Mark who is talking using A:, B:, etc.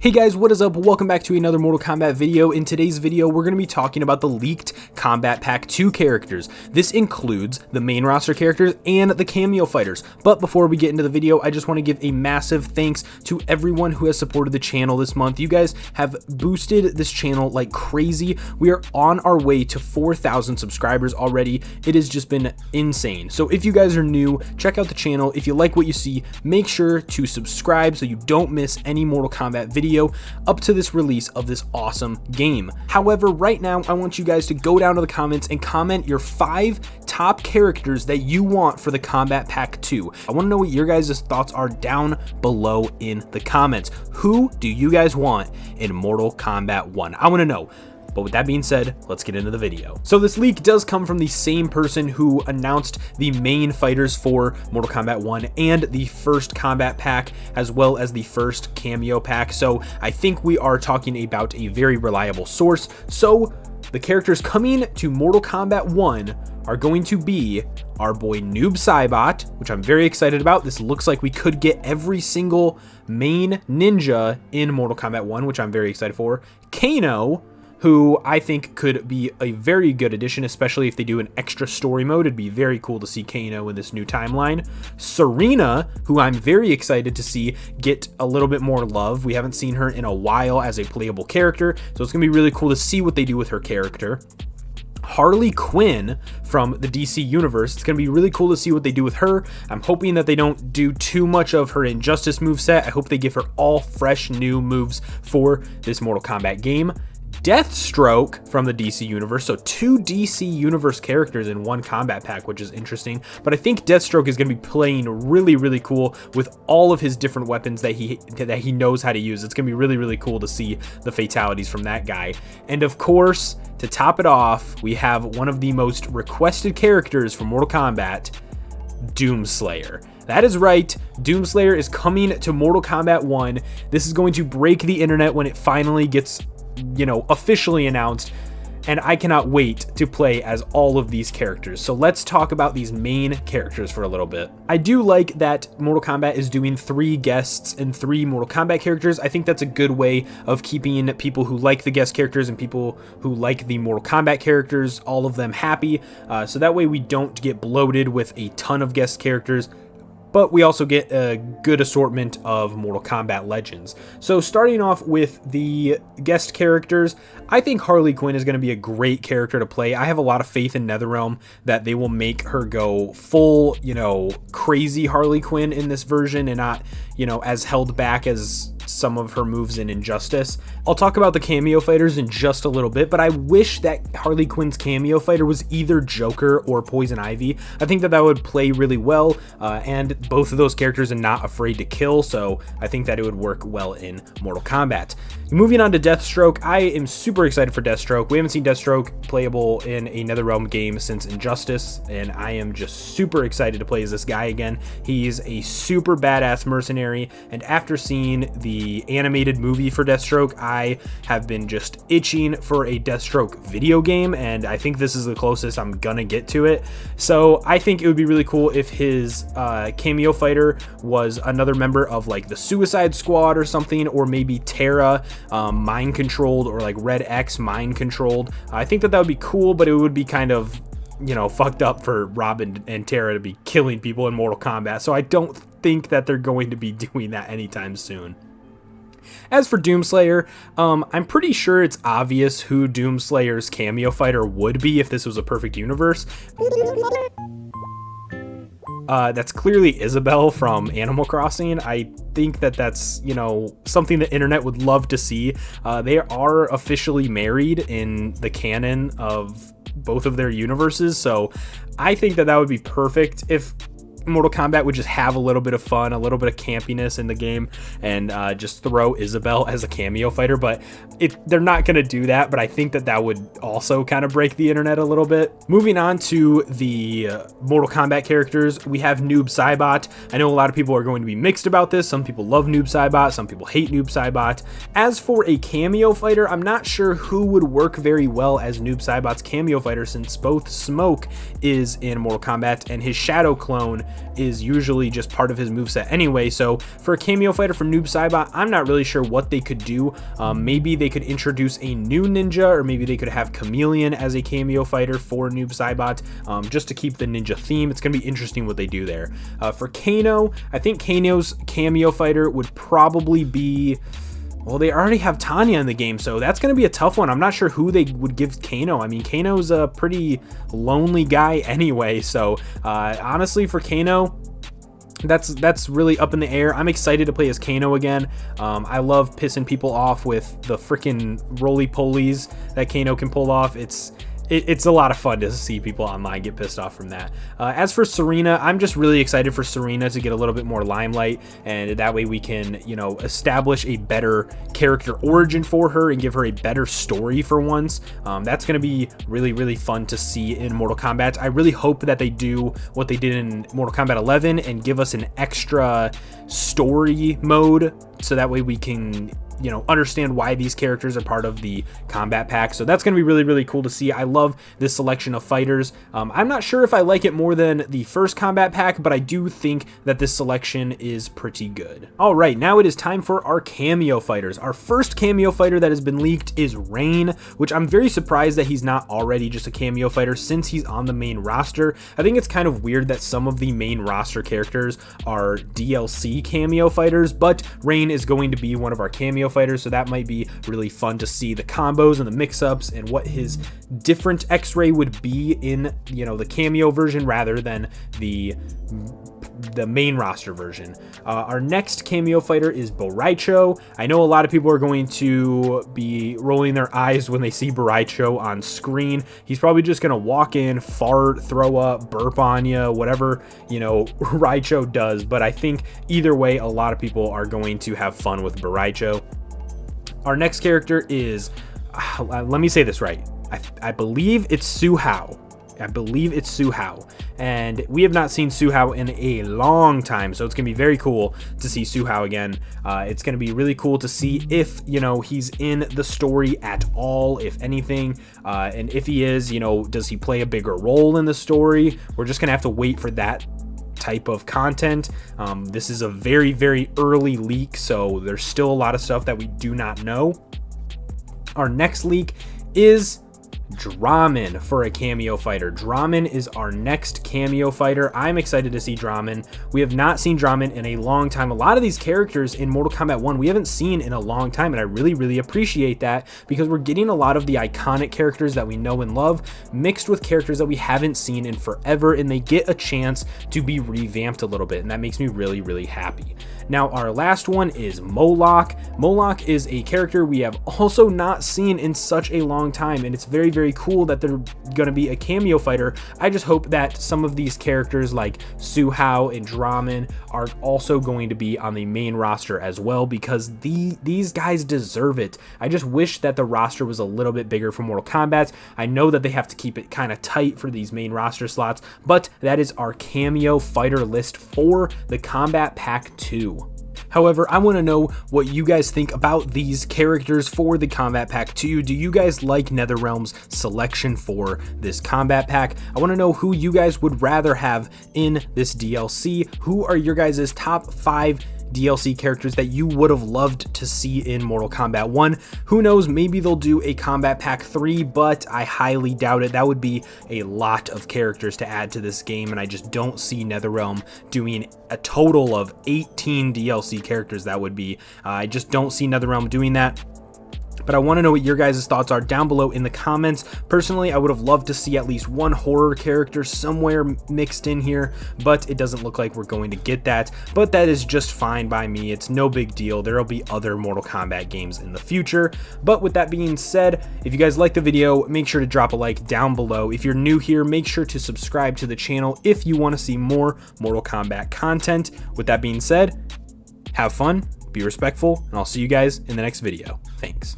A: Hey guys, what is up? Welcome back to another Mortal Kombat video. In today's video, we're going to be talking about the leaked Kombat Pack 2 characters. This includes the main roster characters and the cameo fighters. But before we get into the video, I just want to give a massive thanks to everyone who has supported the channel this month. You guys have boosted this channel like crazy. We are on our way to 4,000 subscribers already. It has just been insane. So if you guys are new, check out the channel. If you like what you see, make sure to subscribe so you don't miss any Mortal Kombat video up to this release of this awesome game. However, right now I want you guys to go down to the comments and comment your 5 top characters that you want for the Kombat Pack 2. I want to know what your guys' thoughts are down below in the comments. Who do you guys want in Mortal Kombat 1? I want to know. But with that being said, let's get into the video. So this leak does come from the same person who announced the main fighters for Mortal Kombat 1 and the first Kombat Pack, as well as the first cameo pack. So I think we are talking about a very reliable source. So the characters coming to Mortal Kombat 1 are going to be our boy Noob Saibot, which I'm very excited about. This looks like we could get every single main ninja in Mortal Kombat 1, which I'm very excited for. Kano, who I think could be a very good addition, especially if they do an extra story mode. It'd be very cool to see Kano in this new timeline. Serena, who I'm very excited to see get a little bit more love. We haven't seen her in a while as a playable character, so it's gonna be really cool to see what they do with her character. Harley Quinn from the DC universe. It's going to be really cool to see what they do with her. I'm hoping that they don't do too much of her Injustice moveset. I hope they give her all fresh new moves for this Mortal Kombat game. Deathstroke from the DC universe, so 2 DC universe characters in one Kombat Pack, which is interesting. But I think Deathstroke is going to be playing really cool with all of his different weapons that he knows how to use. It's going to be really cool to see the fatalities from that guy. And of course, to top it off, we have one of the most requested characters from Mortal Kombat, Doomslayer. That is right, Doomslayer is coming to Mortal Kombat 1. This is going to break the internet when it finally gets, you know, officially announced, and I cannot wait to play as all of these characters. So let's talk about these main characters for a little bit. I do like that Mortal Kombat is doing 3 guests and 3 Mortal Kombat characters. I think that's a good way of keeping people who like the guest characters and people who like the Mortal Kombat characters, all of them happy. So that way we don't get bloated with a ton of guest characters, but we also get a good assortment of Mortal Kombat legends. So starting off with the guest characters, I think Harley Quinn is going to be a great character to play. I have a lot of faith in NetherRealm that they will make her go full, you know, crazy Harley Quinn in this version and not, you know, as held back as some of her moves in Injustice. I'll talk about the cameo fighters in just a little bit, but I wish that Harley Quinn's cameo fighter was either Joker or Poison Ivy. I think that would play really well, and both of those characters are not afraid to kill, so I think that it would work well in Mortal Kombat. Moving on to Deathstroke, I am super excited for Deathstroke. We haven't seen Deathstroke playable in a NetherRealm game since Injustice, and I am just super excited to play as this guy again. He's a super badass mercenary, and after seeing the animated movie for Deathstroke, I have been just itching for a Deathstroke video game, and I think this is the closest I'm gonna get to it. So I think it would be really cool if his cameo fighter was another member of like the Suicide Squad or something, or maybe Terra mind controlled, or like Red X mind controlled. I think that would be cool, but it would be kind of, you know, fucked up for Robin and Terra to be killing people in Mortal Kombat. So I don't think that they're going to be doing that anytime soon. As for Doomslayer, I'm pretty sure it's obvious who Doomslayer's cameo fighter would be if this was a perfect universe. That's clearly Isabelle from Animal Crossing. I think that that's, you know, something the internet would love to see. They are officially married in the canon of both of their universes, so I think that would be perfect if Mortal Kombat would just have a little bit of fun, a little bit of campiness in the game, and just throw Isabelle as a cameo fighter. But they're not going to do that, but I think that would also kind of break the internet a little bit. Moving on to the Mortal Kombat characters, we have Noob Saibot. I know a lot of people are going to be mixed about this. Some people love Noob Saibot, some people hate Noob Saibot. As for a cameo fighter, I'm not sure who would work very well as Noob Saibot's cameo fighter, since both Smoke is in Mortal Kombat and his shadow clone is usually just part of his moveset anyway. So for a cameo fighter for Noob Saibot, I'm not really sure what they could do. Maybe they could introduce a new ninja, or maybe they could have Chameleon as a cameo fighter for Noob Saibot, just to keep the ninja theme. It's going to be interesting what they do there. For Kano, I think Kano's cameo fighter would probably be... Well, they already have Tanya in the game, so that's going to be a tough one. I'm not sure who they would give Kano. I mean, Kano's a pretty lonely guy anyway, so honestly, for Kano, that's really up in the air. I'm excited to play as Kano again. I love pissing people off with the freaking roly-polies that Kano can pull off. It's a lot of fun to see people online get pissed off from that. As for Serena, I'm just really excited for Serena to get a little bit more limelight, and that way we can, you know, establish a better character origin for her and give her a better story for once. That's going to be really, really fun to see in Mortal Kombat. I really hope that they do what they did in Mortal Kombat 11 and give us an extra story mode, so that way we can, you know, understand why these characters are part of the combat pack. So that's going to be really, really cool to see. I love this selection of fighters. I'm not sure if I like it more than the first combat pack, but I do think that this selection is pretty good. All right, now it is time for our cameo fighters. Our first cameo fighter that has been leaked is Rain, which I'm very surprised that he's not already just a cameo fighter since he's on the main roster. I think it's kind of weird that some of the main roster characters are DLC cameo fighters, but Rain is going to be one of our cameo fighters, so that might be really fun to see the combos and the mix-ups and what his different X-ray would be in, you know, the cameo version rather than the main roster version. Our next cameo fighter is Boraicho. I know a lot of people are going to be rolling their eyes when they see Boraicho on screen. He's probably just going to walk in, fart, throw up, burp on you, whatever, you know, Boraicho does. But I think either way, a lot of people are going to have fun with Boraicho. Our next character is, let me say this right. I believe it's Su Hao. I believe it's Su Hao, and we have not seen Su Hao in a long time, so it's gonna be very cool to see Su Hao again. It's gonna be really cool to see if, you know, he's in the story at all, if anything, and if he is, you know, does he play a bigger role in the story? We're just gonna have to wait for that type of content. This is a very, very early leak, so there's still a lot of stuff that we do not know. Our next leak is Draman for a cameo fighter. Draman is our next cameo fighter. I'm excited to see Draman. We have not seen Draman in a long time. A lot of these characters in Mortal Kombat 1 we haven't seen in a long time, and I really, really appreciate that, because we're getting a lot of the iconic characters that we know and love mixed with characters that we haven't seen in forever, and they get a chance to be revamped a little bit, and that makes me really, really happy. Now, our last one is Moloch. Moloch is a character we have also not seen in such a long time, and it's very, very cool that they're going to be a cameo fighter. I just hope that some of these characters like Su Hao and Draman are also going to be on the main roster as well, because these guys deserve it. I just wish that the roster was a little bit bigger for Mortal Kombat. I know that they have to keep it kind of tight for these main roster slots, but that is our cameo fighter list for the Combat Pack 2. However, I want to know what you guys think about these characters for the Combat Pack 2. Do you guys like NetherRealm's selection for this Combat Pack? I want to know who you guys would rather have in this DLC. Who are your guys' top 5 DLC characters that you would have loved to see in Mortal Kombat 1. Who knows, maybe they'll do a Combat Pack 3, but I highly doubt it. That would be a lot of characters to add to this game, and I just don't see NetherRealm doing a total of 18 DLC characters. That would be, I just don't see NetherRealm doing that. But I want to know what your guys' thoughts are down below in the comments. Personally, I would have loved to see at least one horror character somewhere mixed in here, but it doesn't look like we're going to get that. But that is just fine by me. It's no big deal. There will be other Mortal Kombat games in the future. But with that being said, if you guys like the video, make sure to drop a like down below. If you're new here, make sure to subscribe to the channel if you want to see more Mortal Kombat content. With that being said, have fun, be respectful, and I'll see you guys in the next video. Thanks.